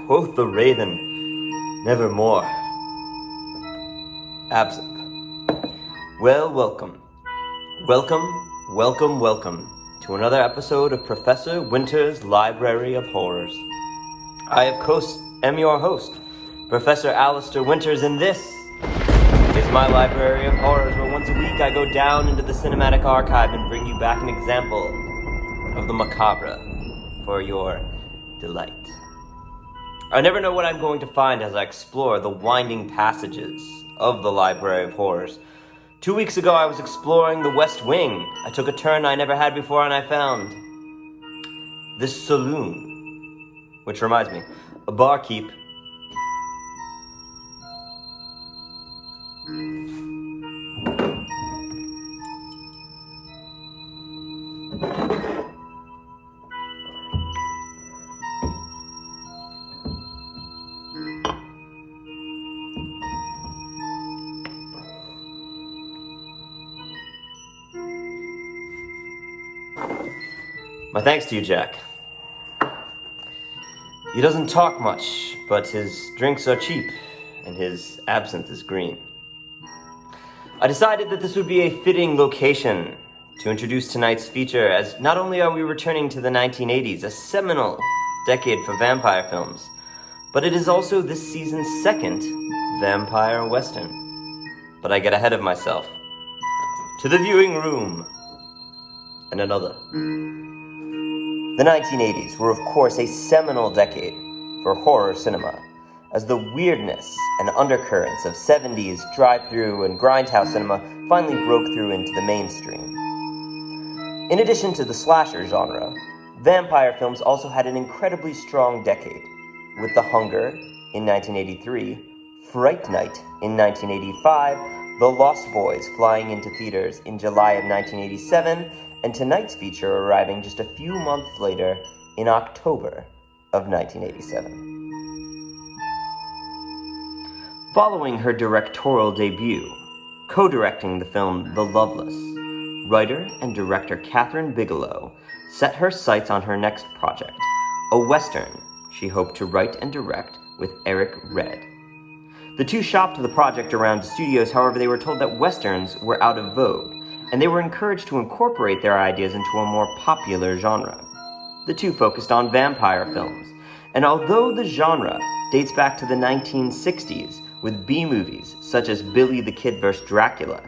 quoth the raven, nevermore. Absinthe. Well, welcome to another episode of Professor Winter's Library of Horrors. I, of course, am your host, Professor Alistair Winters, and this is my Library of Horrors, where once a week I go down into the cinematic archive and bring you back an example of the macabre for your delight. I never know what I'm going to find as I explore the winding passages of the Library of Horrors. 2 weeks ago, I was exploring the West Wing. I took a turn I never had before, and I found this saloon, which reminds me, a barkeep. My thanks to you, Jack. He doesn't talk much, but his drinks are cheap, and his absinthe is green. I decided that this would be a fitting location to introduce tonight's feature, as not only are we returning to the 1980s, a seminal decade for vampire films, but it is also this season's second vampire western. But I get ahead of myself. To the viewing room, and another. The 1980s were, of course, a seminal decade for horror cinema, as the weirdness and undercurrents of 70s drive-thru and grindhouse cinema finally broke through into the mainstream. In addition to the slasher genre, vampire films also had an incredibly strong decade, with The Hunger in 1983, Fright Night in 1985, The Lost Boys flying into theaters in July of 1987, and tonight's feature arriving just a few months later in October of 1987. Following her directorial debut, co-directing the film The Loveless, writer and director Kathryn Bigelow set her sights on her next project, a western she hoped to write and direct with Eric Red. The two shopped the project around studios, however they were told that westerns were out of vogue, and they were encouraged to incorporate their ideas into a more popular genre. The two focused on vampire films, and although the genre dates back to the 1960s with B-movies such as Billy the Kid vs. Dracula,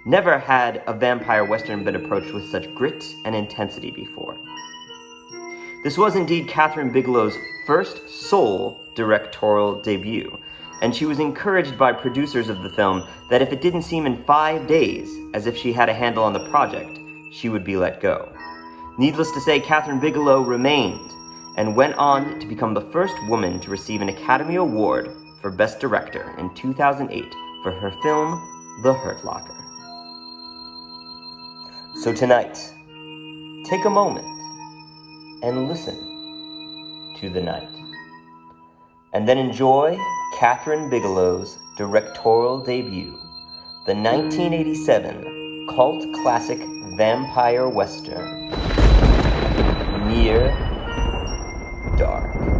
never had a vampire western been approached with such grit and intensity before. This was indeed Kathryn Bigelow's first sole directorial debut, and she was encouraged by producers of the film that if it didn't seem in 5 days as if she had a handle on the project, she would be let go. Needless to say, Kathryn Bigelow remained and went on to become the first woman to receive an Academy Award for Best Director in 2008 for her film, The Hurt Locker. So tonight, take a moment and listen to the night, and then enjoy Kathryn Bigelow's directorial debut, the 1987 cult classic vampire western, Near Dark.